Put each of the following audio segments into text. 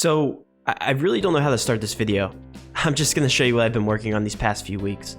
So, I really don't know how to start this video. I'm just going to show you what I've been working on these past few weeks.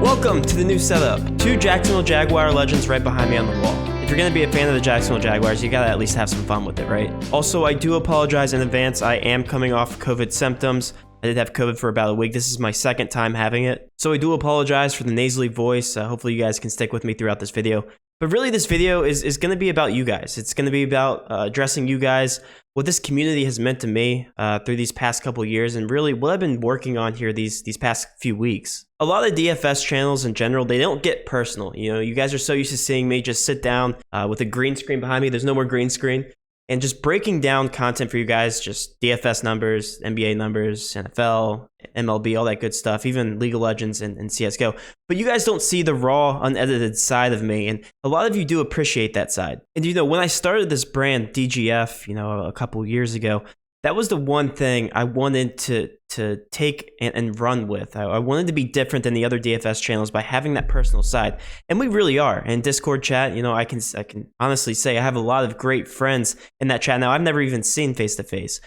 Welcome to the new setup. Two Jacksonville Jaguar legends right behind me on the wall. If you're going to be a fan of the Jacksonville Jaguars, you gotta at least have some fun with it, right? Also, I do apologize in advance. I am coming off COVID symptoms. I did have COVID for about a week. This is my second time having it. So I do apologize for the nasally voice. Hopefully you guys can stick with me throughout this video. But really, this video is going to be about you guys. It's going to be about addressing you guys, what this community has meant to me through these past couple years, and really what I've been working on here these past few weeks. A lot of DFS channels in general, they don't get personal. You know, you guys are so used to seeing me just sit down with a green screen behind me. There's no more green screen. And just breaking down content for you guys, just DFS numbers, NBA numbers, NFL, MLB, all that good stuff, even League of Legends and CSGO. But you guys don't see the raw, unedited side of me, and a lot of you do appreciate that side. And you know, when I started this brand, DGF, you know, a couple years ago, that was the one thing I wanted to take and run with. I wanted to be different than the other DFS channels by having that personal side. And we really are. In Discord chat, you know, I can honestly say I have a lot of great friends in that chat now. I've never even seen face to face.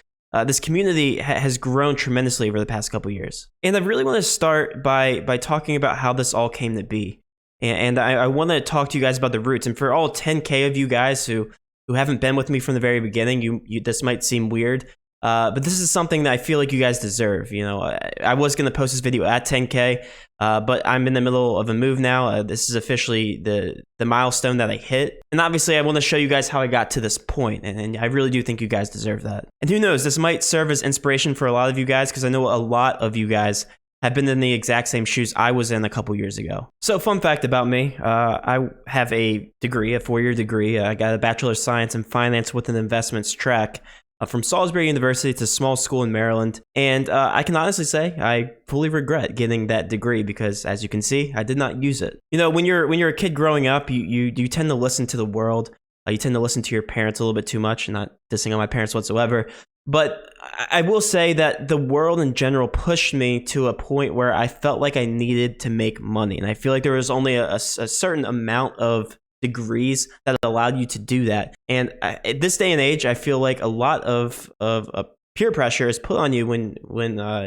This community has grown tremendously over the past couple years. And I really want to start by talking about how this all came to be. And I want to talk to you guys about the roots. And for all 10K of you guys who haven't been with me from the very beginning, this might seem weird. But this is something that I feel like you guys deserve. You know, I was going to post this video at 10K, but I'm in the middle of a move now. This is officially the milestone that I hit. And obviously, I want to show you guys how I got to this point. And I really do think you guys deserve that. And who knows, this might serve as inspiration for a lot of you guys, because I know a lot of you guys have been in the exact same shoes I was in a couple years ago. So fun fact about me, I have a degree, a 4-year degree. I got a Bachelor of Science in Finance with an investments track. From Salisbury University. It's a small school in Maryland. And I can honestly say I fully regret getting that degree because, as you can see, I did not use it. You know, when you're a kid growing up, you tend to listen to the world. You tend to listen to your parents a little bit too much, not dissing on my parents whatsoever. But I will say that the world in general pushed me to a point where I felt like I needed to make money. And I feel like there was only a certain amount of degrees that allowed you to do that. And at this day and age, I feel like a lot of peer pressure is put on you when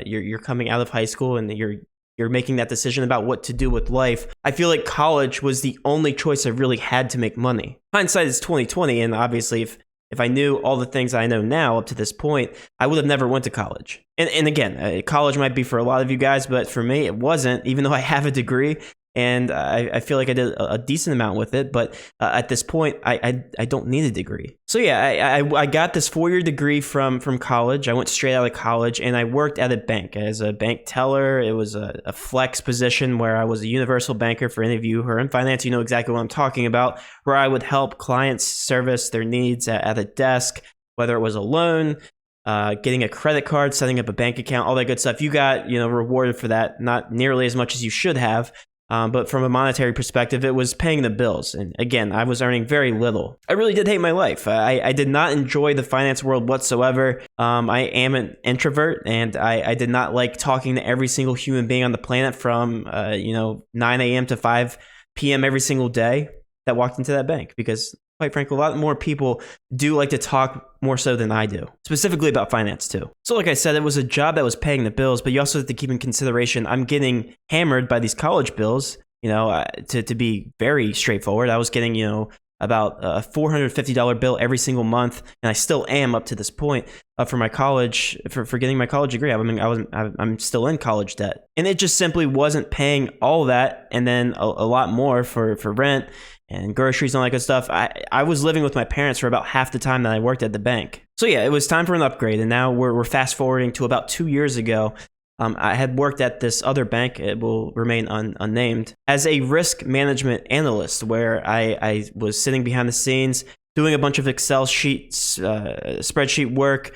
you're coming out of high school and you're making that decision about what to do with life. I feel like college was the only choice I really had to make money. Hindsight is 2020, and obviously if I knew all the things I know now up to this point, I would have never went to college. And again, college might be for a lot of you guys, but for me, it wasn't, even though I have a degree. And I feel like I did a decent amount with it, but at this point, I don't need a degree. So yeah, I got this 4-year degree from college. I went straight out of college, and I worked at a bank as a bank teller. It was a flex position where I was a universal banker. For any of you who are in finance, you know exactly what I'm talking about, where I would help clients service their needs at a desk, whether it was a loan, getting a credit card, setting up a bank account, all that good stuff. You got, you know, rewarded for that, not nearly as much as you should have. But from a monetary perspective, it was paying the bills. And again, I was earning very little. I really did hate my life. I did not enjoy the finance world whatsoever. I am an introvert, and I did not like talking to every single human being on the planet from 9 a.m. to 5 p.m. every single day that walked into that bank, because quite frankly, a lot more people do like to talk more so than I do, specifically about finance too. So like I said, it was a job that was paying the bills, but you also have to keep in consideration, I'm getting hammered by these college bills. You know, to be very straightforward, I was getting, you know, about a $450 bill every single month, and I still am up to this point for my college, for getting my college degree. I mean, I'm still in college debt, and it just simply wasn't paying all that, and then a lot more for rent and groceries and all that good stuff. I was living with my parents for about half the time that I worked at the bank. So yeah, it was time for an upgrade, and now we're fast forwarding to about 2 years ago. I had worked at this other bank, it will remain unnamed, as a risk management analyst, where I was sitting behind the scenes doing a bunch of Excel sheets, spreadsheet work,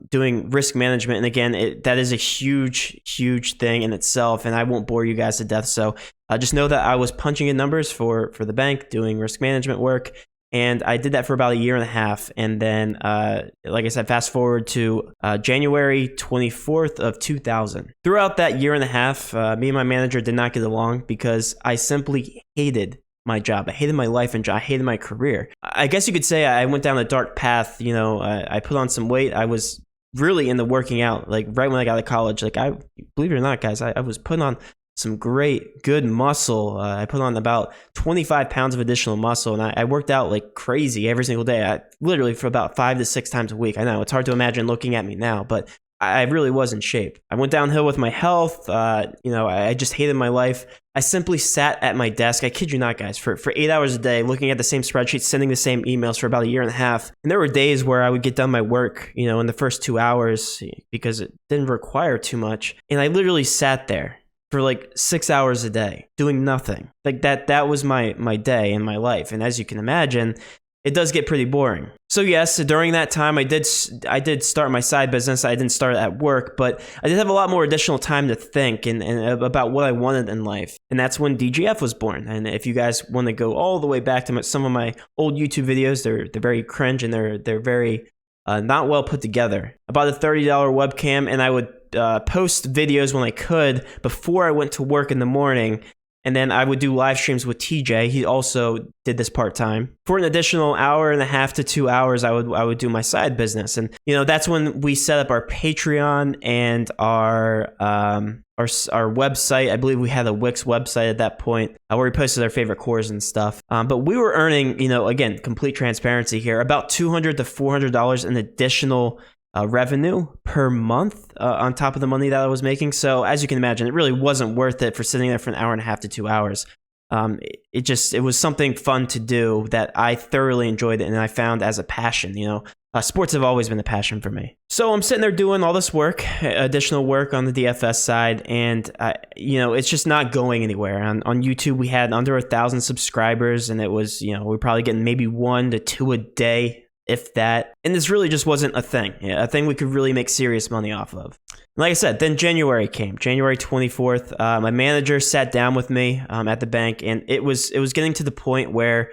doing risk management. And again, that is a huge thing in itself, and I won't bore you guys to death. So just know that I was punching in numbers for the bank, doing risk management work. And I did that for about a year and a half. And then, like I said, fast forward to January 24th of 2000. Throughout that year and a half, me and my manager did not get along because I simply hated my job. I hated my life and I hated my career. I guess you could say I went down a dark path. I put on some weight. I was really into working out, like right when I got to college. Like, I believe it or not, guys, I was putting on some good muscle. I put on about 25 pounds of additional muscle, and I worked out like crazy every single day. Literally for about 5 to 6 times a week. I know it's hard to imagine looking at me now, but I really was in shape. I went downhill with my health. I just hated my life. I simply sat at my desk. I kid you not, guys, for 8 hours a day, looking at the same spreadsheet, sending the same emails for about a year and a half. And there were days where I would get done my work, in the first 2 hours because it didn't require too much. And I literally sat there for like 6 hours a day doing nothing. Like that was my day and my life. And as you can imagine, it does get pretty boring. So yes, during that time, I did start my side business. I didn't start at work, but I did have a lot more additional time to think and about what I wanted in life. And that's when DGF was born. And if you guys want to go all the way back to some of my old YouTube videos, they're very cringe and they're very not well put together. About a $30 webcam, and I would post videos when I could before I went to work in the morning. And then I would do live streams with TJ. He also did this part-time. For an additional hour and a half to 2 hours, I would do my side business. And, that's when we set up our Patreon and our website. I believe we had a Wix website at that point where we posted our favorite cores and stuff. But we were earning, again, complete transparency here, about $200 to $400 in additional revenue per month on top of the money that I was making. So as you can imagine, it really wasn't worth it for sitting there for an hour and a half to 2 hours. It was something fun to do that I thoroughly enjoyed it and I found as a passion. Sports have always been a passion for me. So I'm sitting there doing all this work, additional work on the DFS side, and it's just not going anywhere. On YouTube, we had under 1,000 subscribers, and it was we're probably getting maybe 1 to 2 a day, if that. And this really just wasn't a thing we could really make serious money off of. Like I said, then January came, January 24th. My manager sat down with me at the bank, and it was getting to the point where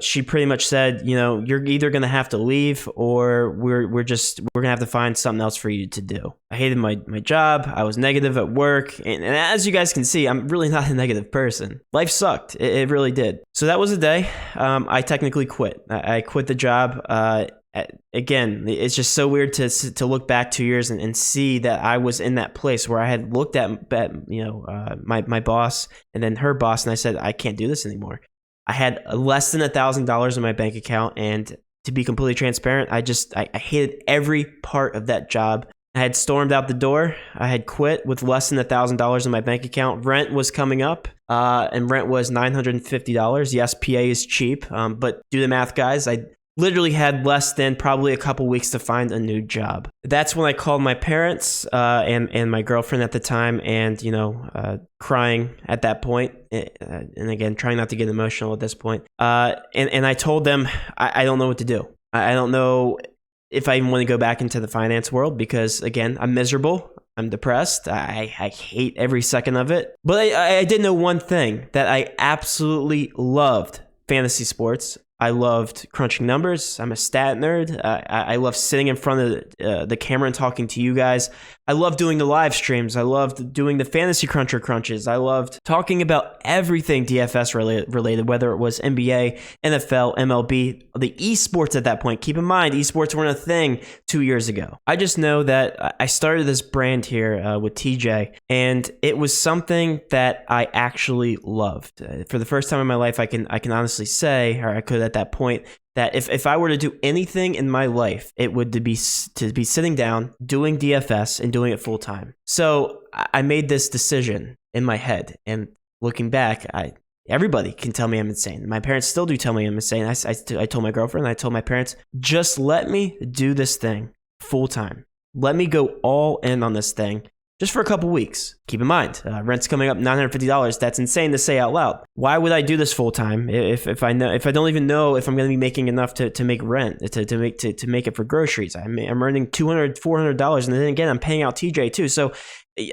she pretty much said, you're either going to have to leave or we're going to have to find something else for you to do. I hated my job. I was negative at work. And as you guys can see, I'm really not a negative person. Life sucked. It really did. So that was the day I technically quit. I quit the job. Again, it's just so weird to look back 2 years and see that I was in that place where I had looked at my boss and then her boss, and I said, I can't do this anymore. I had less than $1,000 in my bank account, and to be completely transparent, I hated every part of that job. I had stormed out the door. I had quit with less than $1,000 in my bank account. Rent was coming up, and rent was $950. Yes, PA is cheap, but do the math, guys. I literally had less than probably a couple weeks to find a new job. That's when I called my parents and my girlfriend at the time, and crying at that point, and again trying not to get emotional at this point. And I told them I don't know what to do. I don't know if I even want to go back into the finance world because, again, I'm miserable. I'm depressed. I hate every second of it. But I did know one thing, that I absolutely loved fantasy sports. I loved crunching numbers. I'm a stat nerd. I love sitting in front of the camera and talking to you guys. I loved doing the live streams. I loved doing the fantasy cruncher crunches. I loved talking about everything DFS related, whether it was NBA, NFL, MLB, the esports at that point. Keep in mind, esports weren't a thing 2 years ago. I just know that I started this brand here with TJ, and it was something that I actually loved. For the first time in my life, I can honestly say, or I could at that point, that if I were to do anything in my life, it would be sitting down, doing DFS, and doing it full time. So I made this decision in my head, and looking back, everybody can tell me I'm insane. My parents still do tell me I'm insane. I told my girlfriend, I told my parents, just let me do this thing full time. Let me go all in on this thing. just for a couple weeks. Keep in mind, rent's coming up $950. That's insane to say out loud. Why would I do this full time if I don't even know if I'm going to be making enough to make rent, to make it for groceries? I'm earning $200, $400, and then again I'm paying out TJ too. So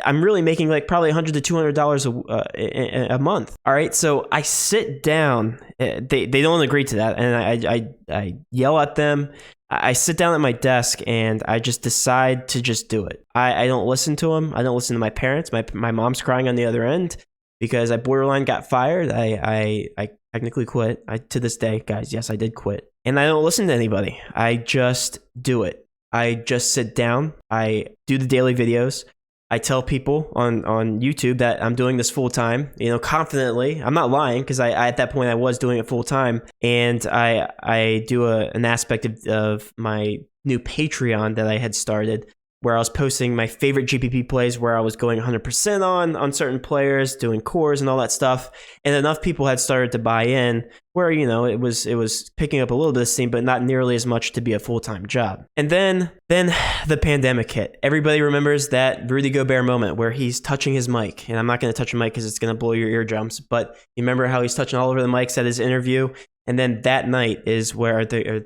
I'm really making like probably $100 to $200 a month. All right, so I sit down. They don't agree to that, and I yell at them. I sit down at my desk and I just decide to just do it. I don't listen to them. I don't listen to my parents. My mom's crying on the other end because I borderline got fired. I technically quit. To this day, guys, yes, I did quit. And I don't listen to anybody. I just do it. I just sit down. I do the daily videos. I tell people on YouTube that I'm doing this full time, confidently. I'm not lying because I at that point I was doing it full time, and I do an aspect of my new Patreon that I had started, where I was posting my favorite GPP plays, where I was going 100% on certain players, doing cores and all that stuff, and enough people had started to buy in, where it was picking up a little bit of steam, but not nearly as much to be a full-time job. And then the pandemic hit. Everybody remembers that Rudy Gobert moment where he's touching his mic, and I'm not going to touch a mic because it's going to blow your eardrums, but you remember how he's touching all over the mics at his interview. And then that night is where the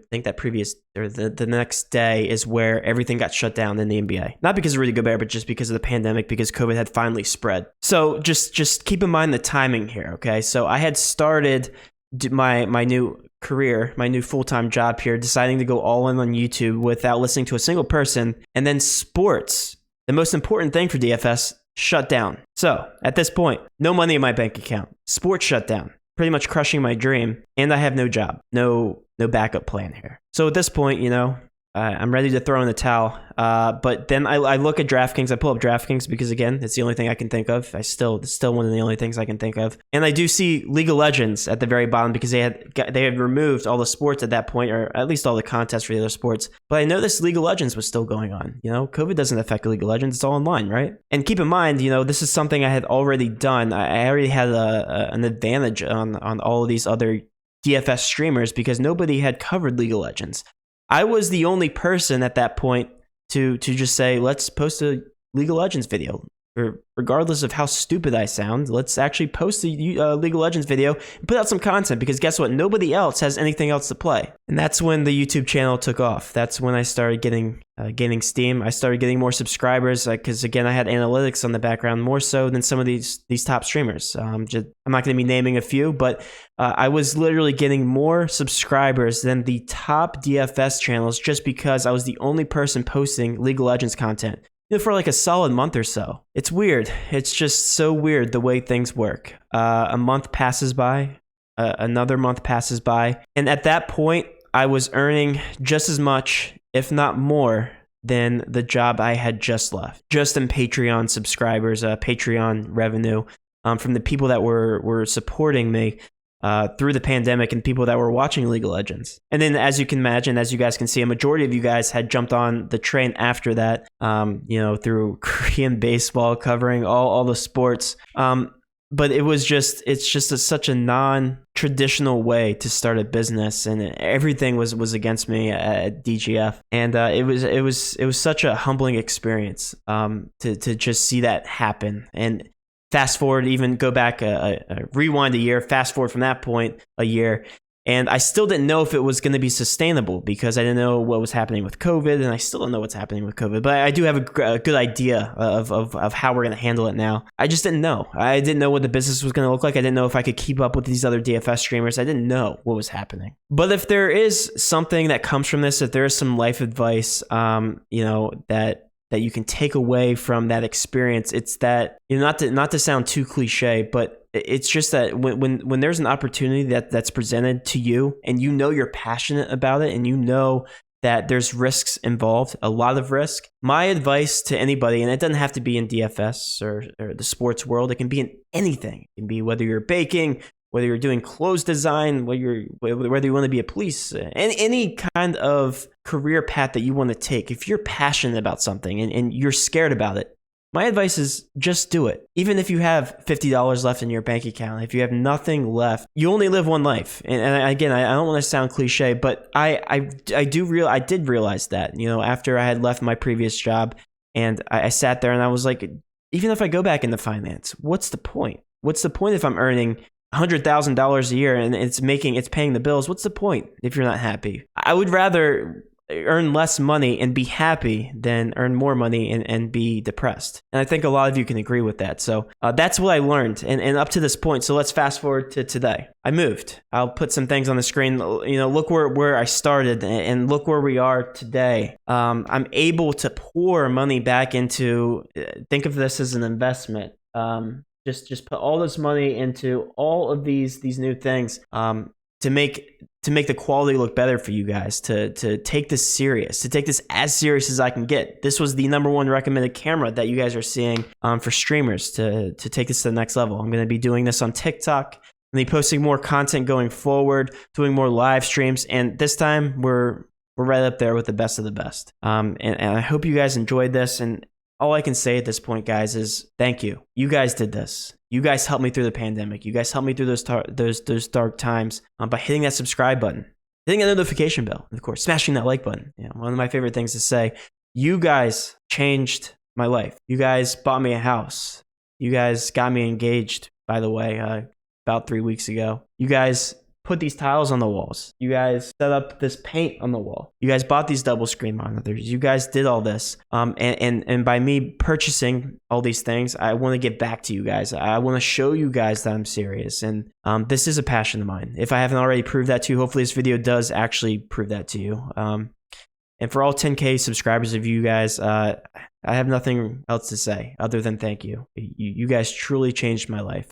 next day is where everything got shut down in the NBA. Not because of Rudy Gobert, but just because of the pandemic, because COVID had finally spread. So just keep in mind the timing here, okay? So I had started my new career, my new full-time job here, deciding to go all in on YouTube without listening to a single person. And then sports, the most important thing for DFS, shut down. So at this point, no money in my bank account. Sports shut down. Pretty much crushing my dream, and I have no job, no backup plan here. So at this point, I'm ready to throw in the towel. But then I look at DraftKings. I pull up DraftKings because, again, it's the only thing I can think of. It's still one of the only things I can think of. And I do see League of Legends at the very bottom because they had removed all the sports at that point, or at least all the contests for the other sports. But I noticed League of Legends was still going on. COVID doesn't affect League of Legends. It's all online, right? And keep in mind, this is something I had already done. I already had an advantage on all of these other DFS streamers because nobody had covered League of Legends. I was the only person at that point to just say, let's post a League of Legends video. Regardless of how stupid I sound, let's actually post a League of Legends video and put out some content, because guess what? Nobody else has anything else to play. And that's when the YouTube channel took off. That's when I started gaining steam. I started getting more subscribers because, again, I had analytics on the background more so than some of these top streamers. I'm not going to be naming a few, but I was literally getting more subscribers than the top DFS channels just because I was the only person posting League of Legends content. For like a solid month or so. It's weird. It's just so weird the way things work. A month passes by, another month passes by, and at that point, I was earning just as much, if not more, than the job I had just left. Just in Patreon subscribers, Patreon revenue from the people that were supporting me through the pandemic and people that were watching League of Legends. And then, as you can imagine, as you guys can see, a majority of you guys had jumped on the train after that, through Korean baseball, covering all the sports. But it's just such a non-traditional way to start a business, and everything was against me at DGF. And it was such a humbling experience to just see that happen. And fast forward, even go back, rewind a year, fast forward from that point a year, and I still didn't know if it was going to be sustainable because I didn't know what was happening with COVID, and I still don't know what's happening with COVID, but I do have a good idea of how we're going to handle it now. I just didn't know. I didn't know what the business was going to look like. I didn't know if I could keep up with these other DFS streamers. I didn't know what was happening. But if there is something that comes from this, if there is some life advice, that you can take away from that experience, it's that, not to sound too cliche, but it's just that when there's an opportunity that's presented to you, and you're passionate about it, and that there's risks involved, a lot of risk. My advice to anybody, and it doesn't have to be in DFS or the sports world, it can be in anything. It can be whether you're baking, whether you're doing clothes design, whether you want to be a police, any kind of career path that you want to take. If you're passionate about something and you're scared about it, my advice is just do it. Even if you have $50 left in your bank account, if you have nothing left, you only live one life. And again, I don't want to sound cliche, but I did realize that, after I had left my previous job, and I sat there and I was like, even if I go back into finance, what's the point? What's the point if I'm earning $100,000 a year and it's paying the bills? What's the point if you're not happy? I would rather earn less money and be happy than earn more money and be depressed. And I think a lot of you can agree with that. So that's what I learned and up to this point. So let's fast forward to today. I moved. I'll put some things on the screen. Look where I started and look where we are today. I'm able to pour money back into, think of this as an investment. Just put all this money into all of these new things to make the quality look better for you guys, to take this serious, to take this as serious as I can get. This was the #1 recommended camera that you guys are seeing for streamers to take this to the next level. I'm going to be doing this on TikTok. I'm going to be posting more content going forward, doing more live streams, and this time we're right up there with the best of the best. And I hope you guys enjoyed this. And all I can say at this point, guys, is thank you. You guys did this. You guys helped me through the pandemic. You guys helped me through those dark times by hitting that subscribe button, hitting that notification bell, and of course, smashing that like button. One of my favorite things to say. You guys changed my life. You guys bought me a house. You guys got me engaged, by the way, about 3 weeks ago. You guys put these tiles on the walls. You guys set up this paint on the wall. You guys bought these double screen monitors. You guys did all this. And by me purchasing all these things, I want to get back to you guys. I want to show you guys that I'm serious. And this is a passion of mine. If I haven't already proved that to you, hopefully this video does actually prove that to you. And for all 10K subscribers of you guys, I have nothing else to say other than thank you. You guys truly changed my life.